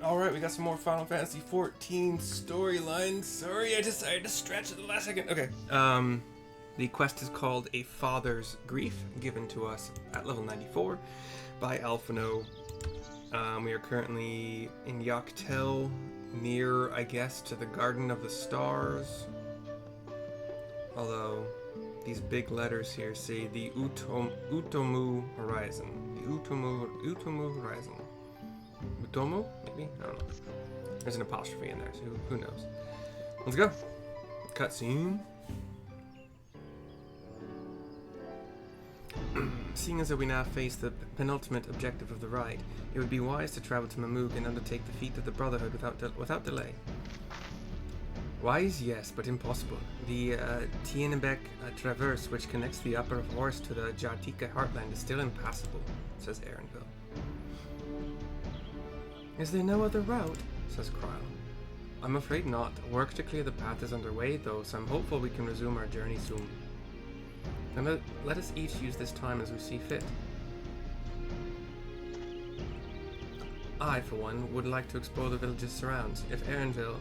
Alright, we got some more Final Fantasy XIV storylines. Sorry, I decided to stretch at the last second. Okay. The quest is called A Father's Grief, given to us at level 94 by Alphino. We are currently in Yoctel, near, I guess, to the Garden of the Stars. Although, these big letters here say the Utomu Horizon. The Utomu Horizon. Utomu? Maybe? I don't know. There's an apostrophe in there, so who knows. Let's go. Cutscene. Seeing as that we now face the penultimate objective of the ride, it would be wise to travel to Mammoog and undertake the feat of the Brotherhood without delay. Wise, yes, but impossible. The Tienebek traverse, which connects the Upper Horse to the Jartika heartland, is still impassable, says Erenville. Is there no other route? Says Krile. I'm afraid not. Work to clear the path is underway, though, so I'm hopeful we can resume our journey soon. And let us each use this time as we see fit. I, for one, would like to explore the village's surrounds. If Erenville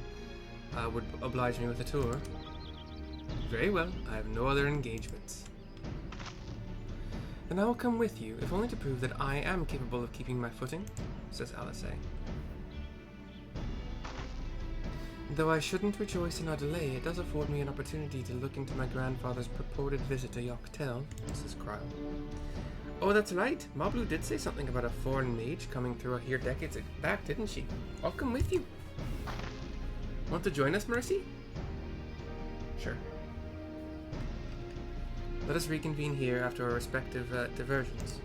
would oblige me with a tour. Very well, I have no other engagements. Then I will come with you, if only to prove that I am capable of keeping my footing, says Alice. Though I shouldn't rejoice in our delay, it does afford me an opportunity to look into my grandfather's purported visit to Yoctel, says Krile. Oh, that's right. Mablu did say something about a foreign mage coming through here decades back, didn't she? I'll come with you. Want to join us, Mercy? Sure. Let us reconvene here after our respective diversions.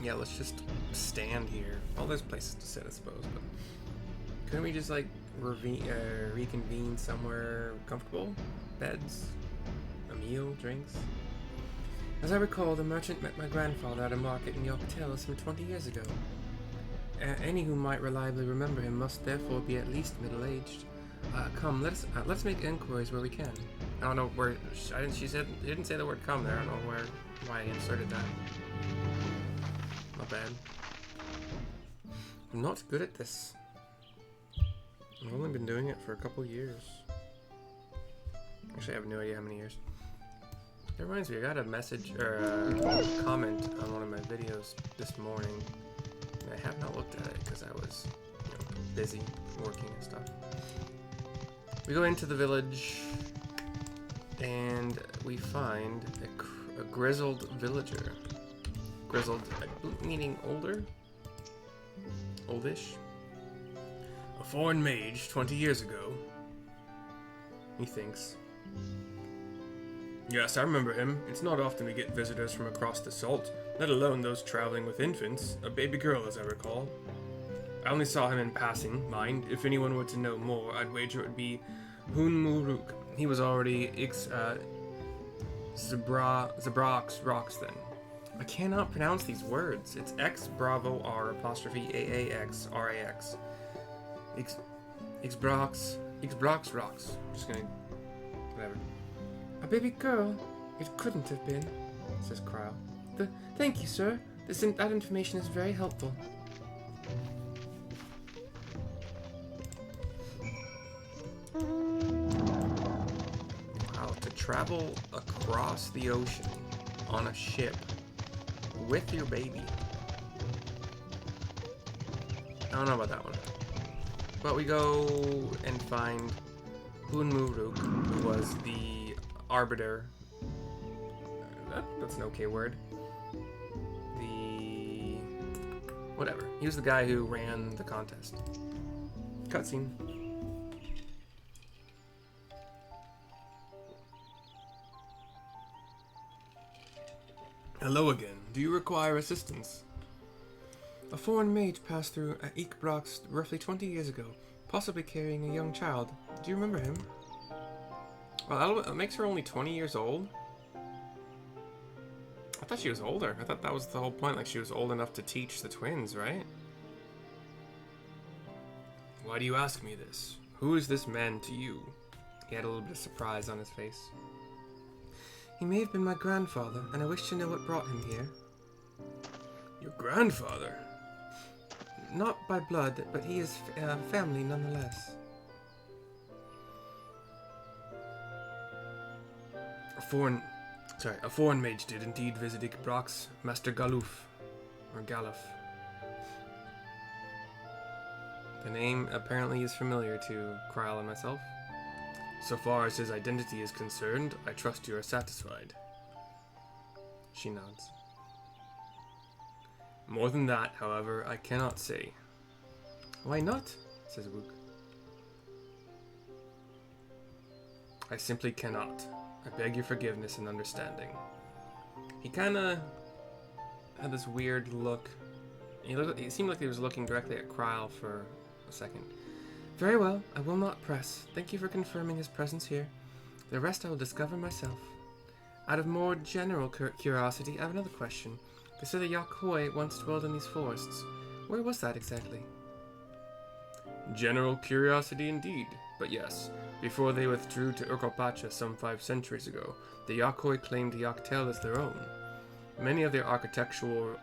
Yeah, let's just stand here. Well, there's places to sit, I suppose, but couldn't we just, like, reconvene somewhere comfortable? Beds? A meal? Drinks? As I recall, the merchant met my grandfather at a market in Yoctel some 20 years ago. Any who might reliably remember him must therefore be at least middle-aged. Come, let's make inquiries where we can. I don't know where. She didn't say the word "come" there. I don't know why I inserted that. Not bad. I'm not good at this. I've only been doing it for a couple years. Actually, I have no idea how many years. It reminds me, I got a message or a comment on one of my videos this morning. And I have not looked at it because I was, busy working and stuff. We go into the village and we find a grizzled villager. Grizzled, meaning older? Oldish? A foreign mage 20 years ago. He thinks. Yes, I remember him. It's not often we get visitors from across the salt, let alone those traveling with infants. A baby girl, as I recall. I only saw him in passing, mind. If anyone were to know more, I'd wager it would be Hunmu Rruk. He was already Br'aax rocks then. I cannot pronounce these words. It's X Bravo R apostrophe AAX RAX. Iq Br'aax rocks. Just gonna. Whatever. A baby girl? It couldn't have been, says Krile. Thank you, sir. That information is very helpful. Wow, to travel across the ocean on a ship with your baby. I don't know about that one. But we go and find Hunmu Rruk, who was the arbiter. That's an okay word. Whatever. He was the guy who ran the contest. Cutscene. Hello again. Do you require assistance? A foreign mage passed through Iq Br'aax roughly 20 years ago, possibly carrying a young child. Do you remember him? Well, that makes her only 20 years old? I thought she was older. I thought that was the whole point, like she was old enough to teach the twins, right? Why do you ask me this? Who is this man to you? He had a little bit of surprise on his face. He may have been my grandfather, and I wish to know what brought him here. Your grandfather? Not by blood, but he is family nonetheless. A foreign mage did indeed visit Iq Br'aax, Master Galuf. The name apparently is familiar to Kryl and myself. So far as his identity is concerned, I trust you are satisfied. She nods. More than that, however, I cannot say. Why not? Says Rruk. I simply cannot. I beg your forgiveness and understanding. He kinda had this weird look. He seemed like he was looking directly at Kryl for a second. Very well, I will not press. Thank you for confirming his presence here. The rest I will discover myself. Out of more general curiosity, I have another question. They say the Yakoi once dwelled in these forests. Where was that exactly? General curiosity indeed, but yes. Before they withdrew to Urkopacha some 5 centuries ago, the Yakoi claimed Yaktel as their own. Many of their architectural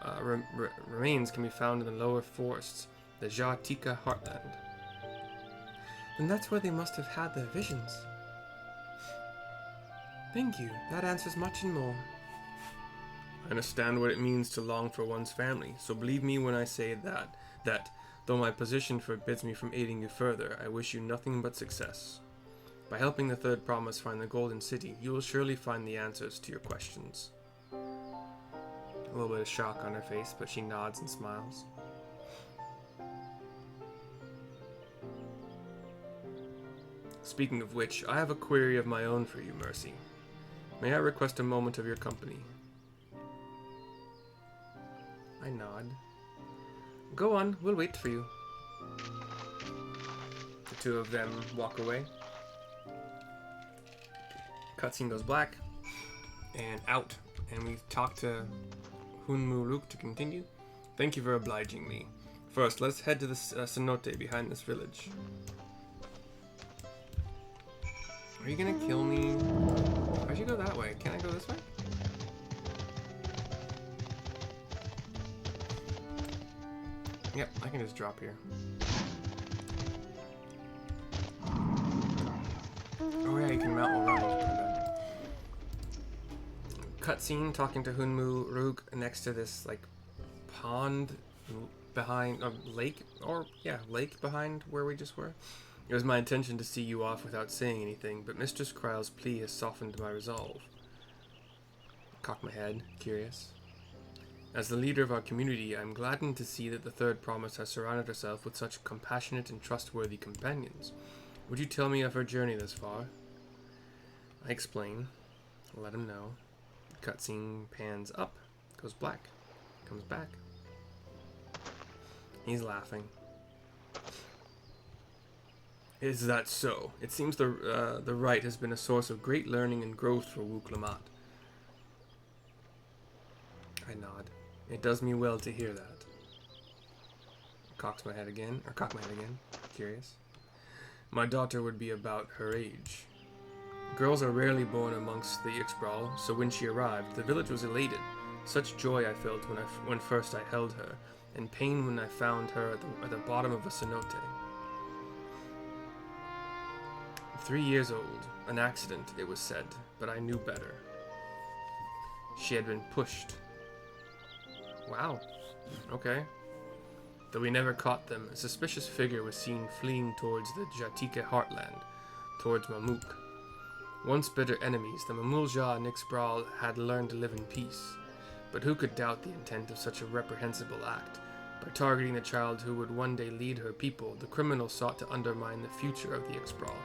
remains can be found in the lower forests, the Jatika heartland. Then that's where they must have had their visions. Thank you. That answers much and more. I understand what it means to long for one's family, so believe me when I say that, though my position forbids me from aiding you further, I wish you nothing but success. By helping the third promise find the Golden City, you will surely find the answers to your questions. A little bit of shock on her face, but she nods and smiles. Speaking of which, I have a query of my own for you, Mercy. May I request a moment of your company? I nod. Go on, we'll wait for you. The two of them walk away. Cutscene goes black and out, and we talk to Hunmu Rruk to continue. Thank you for obliging me. First, let's head to the cenote behind this village. Are you gonna kill me? Why'd you go that way? Can I go this way? Yep, I can just drop here. Oh yeah, you can mount while running. Cutscene talking to Hunmu Rruk next to this like pond behind a lake, or yeah, lake behind where we just were. It was my intention to see you off without saying anything, but Mistress Kryl's plea has softened my resolve. I cock my head, curious. As the leader of our community, I am gladdened to see that the third promise has surrounded herself with such compassionate and trustworthy companions. Would you tell me of her journey thus far? I explain. Let him know. Cutscene pans up, goes black, comes back. He's laughing. Is that so? It seems the rite has been a source of great learning and growth for Wuk Lamat. I nod. It does me well to hear that. Cock my head again, curious. My daughter would be about her age. Girls are rarely born amongst the Iq Br'aax, so when she arrived, the village was elated. Such joy I felt when first I held her, and pain when I found her at the bottom of a cenote. 3 years old, an accident, it was said, but I knew better. She had been pushed. Wow. Okay. Though we never caught them, a suspicious figure was seen fleeing towards the Jatika heartland, towards Mamuk. Once bitter enemies, the Mamulja and Iq Br'aax had learned to live in peace. But who could doubt the intent of such a reprehensible act? By targeting the child who would one day lead her people, the criminal sought to undermine the future of the Iq Br'aax.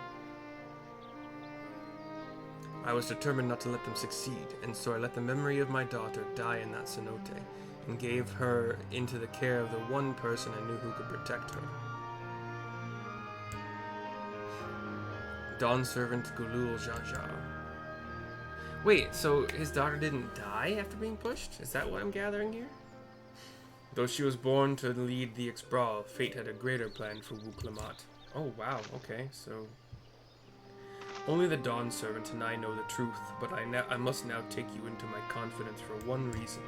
I was determined not to let them succeed, and so I let the memory of my daughter die in that cenote, and gave her into the care of the one person I knew who could protect her. Dawn servant Gulul Jajar. Wait, so his daughter didn't die after being pushed? Is that what I'm gathering here? Though she was born to lead the Iq Br'aax, fate had a greater plan for Wuk Lamat. Oh wow, okay, so only the Dawn servant and I know the truth, but I must now take you into my confidence for one reason.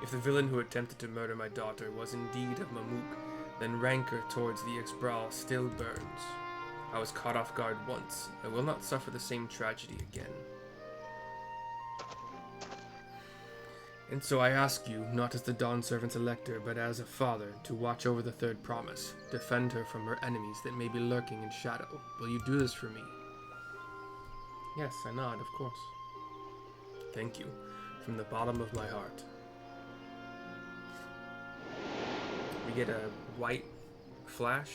If the villain who attempted to murder my daughter was indeed of Mamuk, then rancor towards the Iq Br'aax still burns. I was caught off guard once. I will not suffer the same tragedy again. And so I ask you, not as the Dawn Servant's elector, but as a father, to watch over the third promise, defend her from her enemies that may be lurking in shadow. Will you do this for me? Yes, I nod, of course. Thank you, from the bottom of my heart. We get a white flash,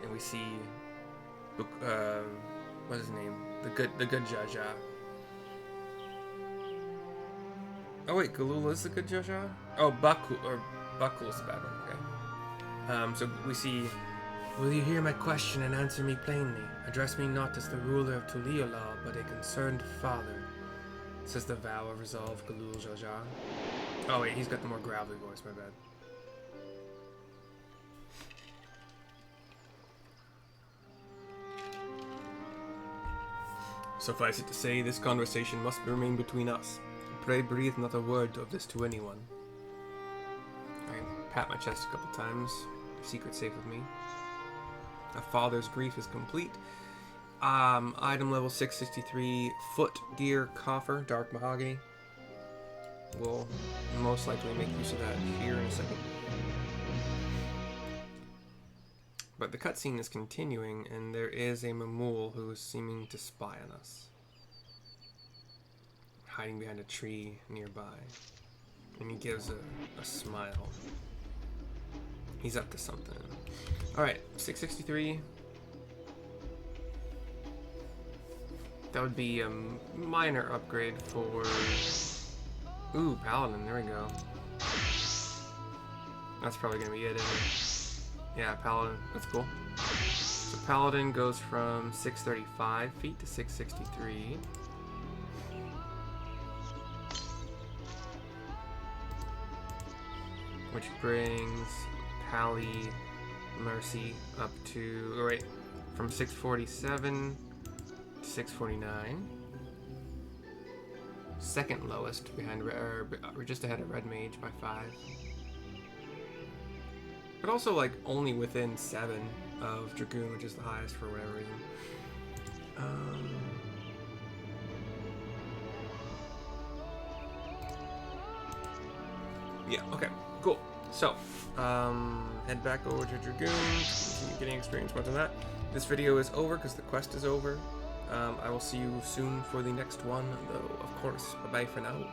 and we see, what's his name? The good Jaja. Oh wait, Galula is the good Jaja? Oh, Bakul is the bad one, okay. So we see, will you hear my question and answer me plainly? Address me not as the ruler of Tuliyola, but a concerned father, says the vow of resolve Galul Jaja. Oh wait, he's got the more gravelly voice, my bad. Suffice it to say, this conversation must remain between us. Pray breathe not a word of this to anyone. I pat my chest a couple times. Secret safe with me. A father's grief is complete. Item level 663, foot gear coffer, dark mahogany. We'll most likely make use of that here in a second. But the cutscene is continuing, and there is a Mamul who is seeming to spy on us. Hiding behind a tree nearby. And he gives a smile. He's up to something. Alright, 663. That would be a minor upgrade for... Ooh, Paladin, there we go. That's probably going to be it, isn't it? Yeah, Paladin, that's cool. So Paladin goes from 635 feet to 663. Which brings Pally Mercy up to, oh wait, from 647 to 649. Second lowest behind, or just ahead of Red Mage by 5. But also like only within 7 of Dragoon, which is the highest for whatever reason. Yeah, okay, cool. So, head back over to Dragoon, continue getting experience points on that. This video is over because the quest is over. I will see you soon for the next one, though, of course. Bye-bye for now.